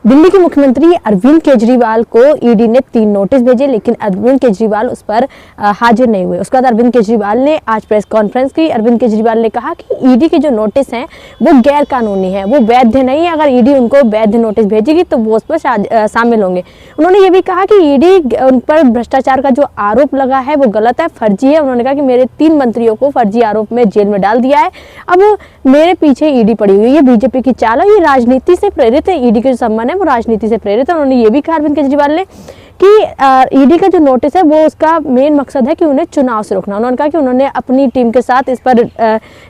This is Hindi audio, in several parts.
दिल्ली के मुख्यमंत्री अरविंद केजरीवाल को ईडी ने 3 नोटिस भेजे, लेकिन अरविंद केजरीवाल उस पर हाजिर नहीं हुए। उसके बाद अरविंद केजरीवाल ने आज प्रेस कॉन्फ्रेंस की। अरविंद केजरीवाल ने कहा कि ईडी के जो नोटिस हैं वो गैर कानूनी है, वो वैध नहीं है। अगर ईडी उनको वैध नोटिस भेजेगी तो वो उस पर शामिल होंगे। उन्होंने ये भी कहा कि ईडी उन पर भ्रष्टाचार का जो आरोप लगा है वो गलत है, फर्जी है। उन्होंने कहा कि मेरे 3 मंत्रियों को फर्जी आरोप में जेल में डाल दिया है, अब मेरे पीछे ईडी पड़ी हुई है। बीजेपी की चाल है, ये राजनीति से प्रेरित है। ईडी के जो सम्मान है वो राजनीति से प्रेरित है। उन्होंने ये भी कहा अरविंद केजरीवाल ने कि ईडी का जो नोटिस है वो उसका मेन मकसद है कि उन्हें चुनाव से रोकना। उन्होंने कहा कि उन्होंने अपनी टीम के साथ इस पर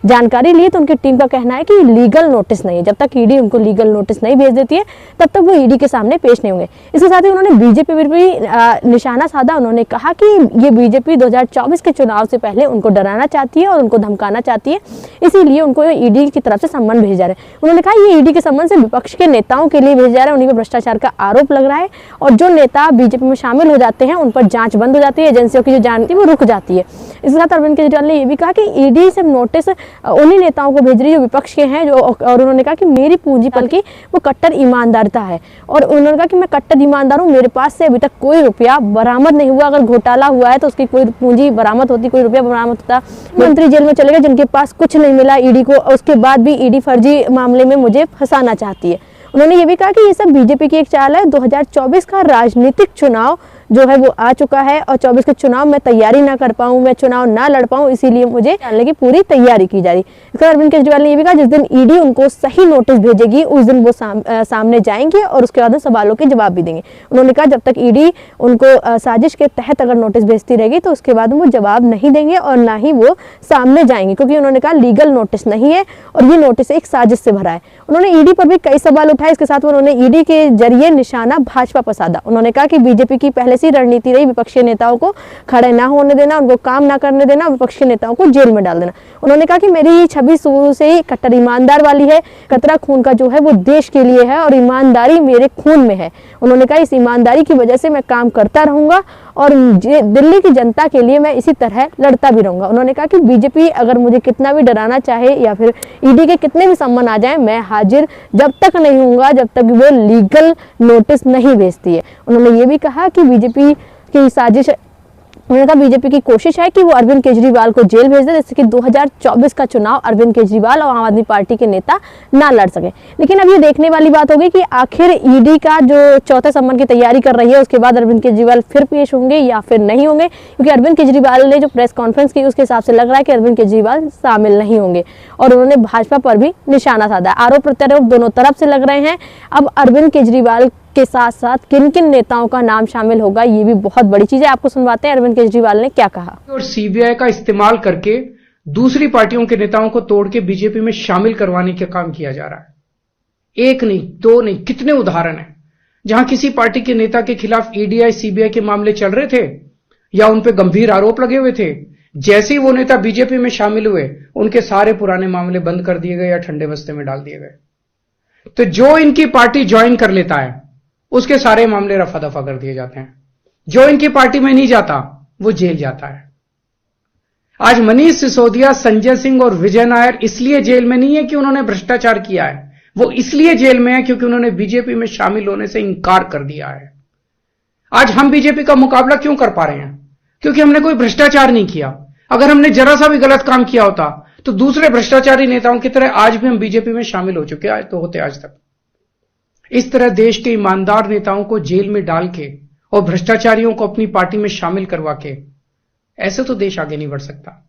जानकारी ली, तो उनकी टीम का कहना है कि लीगल नोटिस नहीं है। जब तक ईडी उनको लीगल नोटिस नहीं भेज देती है तब तक वो ईडी के सामने पेश नहीं होंगे। इसके साथ ही उन्होंने बीजेपी पर भी निशाना साधा। उन्होंने कहा कि ये बीजेपी 2024 के चुनाव से पहले उनको डराना चाहती है और उनको धमकाना चाहती है, इसीलिए उनको ईडी की तरफ से सम्मन भेजे जा रहे हैं। उन्होंने कहा ये ईडी के सम्मन से विपक्ष के नेताओं के लिए भेजे जा रहे हैं, उन्हीं पर भ्रष्टाचार का आरोप लग रहा है और जो नेता बीजेपी में शामिल हो जाते हैं उन पर जांच बंद हो जाती है, एजेंसियों की जो जांच वो रुक जाती है। इसके साथ अरविंद केजरीवाल ने यह भी कहा कि ईडी से नोटिस उन्हीं नेताओं को भेज रही है जो विपक्ष के हैं, और उन्होंने कहा कि मेरी पूंजी पर की वो कट्टर ईमानदारता है। और उन्होंने कहा कि मैं कट्टर ईमानदार हूँ, मेरे पास से अभी तक कोई रुपया बरामद नहीं हुआ। अगर घोटाला हुआ है तो उसकी कोई पूंजी बरामद होती, कोई रुपया बरामद होता। मंत्री जेल में चले गए जिनके पास कुछ नहीं मिला ईडी को, उसके बाद भी ईडी फर्जी मामले में मुझे फंसाना चाहती है। उन्होंने ये भी कहा कि ये सब बीजेपी की एक चाल है। 2024 का राजनीतिक चुनाव जो है वो आ चुका है और 24 के चुनाव में तैयारी ना कर पाऊं, मैं चुनाव ना लड़ पाऊं, इसीलिए मुझे डालने की पूरी तैयारी की जा रही है। अरविंद केजरीवाल ने ये भी कहा जिस दिन ईडी उनको सही नोटिस भेजेगी उस दिन वो सामने जाएंगे और उसके बाद सवालों के जवाब भी देंगे। उन्होंने कहा जब तक ईडी उनको साजिश के तहत अगर नोटिस भेजती रहेगी तो उसके बाद वो जवाब नहीं देंगे और ना ही वो सामने जाएंगे, क्योंकि उन्होंने कहा लीगल नोटिस नहीं है और ये नोटिस एक साजिश से भरा है। उन्होंने ईडी पर भी कई सवाल उठाए। इसके साथ उन्होंने ईडी के जरिए निशाना भाजपा पर साधा। उन्होंने कहा कि बीजेपी की पहले से रणनीति रही विपक्षी नेताओं को खड़े ना होने देना, उनको काम ना करने देना, विपक्षी नेताओं को जेल में डाल देना। उन्होंने कहा कि मेरी छवि शुरू से ही कट्टर ईमानदार वाली है, कतरा खून का जो है वो देश के लिए है और ईमानदारी मेरे खून में है। उन्होंने कहा इस ईमानदारी की वजह से मैं काम करता रहूंगा और दिल्ली की जनता के लिए मैं इसी तरह लड़ता भी रहूंगा। उन्होंने कहा कि बीजेपी अगर मुझे कितना भी डराना चाहे या फिर ईडी के कितने भी सम्मन आ जाए, मैं हाजिर जब तक नहीं हूंगा जब तक वो लीगल नोटिस नहीं भेजती है। उन्होंने ये भी कहा कि बीजेपी की साजिश, उन्होंने कहा बीजेपी की कोशिश है कि वो अरविंद केजरीवाल को जेल भेज दे, जिससे कि 2024 का चुनाव अरविंद केजरीवाल और आम आदमी पार्टी के नेता ना लड़ सके। लेकिन अब ये देखने वाली बात होगी कि आखिर ईडी का जो चौथे सम्मन की तैयारी कर रही है उसके बाद अरविंद केजरीवाल फिर पेश होंगे या फिर नहीं होंगे, क्योंकि अरविंद केजरीवाल ने जो प्रेस कॉन्फ्रेंस की उसके हिसाब से लग रहा है कि अरविंद केजरीवाल शामिल नहीं होंगे और उन्होंने भाजपा पर भी निशाना साधा। आरोप प्रत्यारोप दोनों तरफ से लग रहे हैं। अब अरविंद केजरीवाल के साथ साथ किन किन नेताओं का नाम शामिल होगा ये भी बहुत बड़ी चीज है। आपको सुनवाते हैं अरविंद केजरीवाल ने क्या कहा। और सीबीआई का इस्तेमाल करके दूसरी पार्टियों के नेताओं को तोड़ के बीजेपी में शामिल करवाने का काम किया जा रहा है। एक नहीं, दो नहीं, कितने उदाहरण हैं जहां किसी पार्टी के नेता के खिलाफ ईडी सीबीआई के मामले चल रहे थे या उन पे गंभीर आरोप लगे हुए थे, जैसे ही वो नेता बीजेपी में शामिल हुए उनके सारे पुराने मामले बंद कर दिए गए या ठंडे बस्ते में डाल दिए गए। तो जो इनकी पार्टी ज्वाइन कर लेता है उसके सारे मामले रफा दफा कर दिए जाते हैं। जो इनकी पार्टी में नहीं जाता वो जेल जाता है। आज मनीष सिसोदिया, संजय सिंह और विजय नायर इसलिए जेल में नहीं है कि उन्होंने भ्रष्टाचार किया है, वो इसलिए जेल में है क्योंकि उन्होंने बीजेपी में शामिल होने से इंकार कर दिया है। आज हम बीजेपी का मुकाबला क्यों कर पा रहे हैं? क्योंकि हमने कोई भ्रष्टाचार नहीं किया। अगर हमने जरा सा भी गलत काम किया होता तो दूसरे भ्रष्टाचारी नेताओं की तरह आज भी हम बीजेपी में शामिल हो चुके हैं, तो होते आज तक। इस तरह देश के ईमानदार नेताओं को जेल में डाल के और भ्रष्टाचारियों को अपनी पार्टी में शामिल करवा के ऐसे तो देश आगे नहीं बढ़ सकता।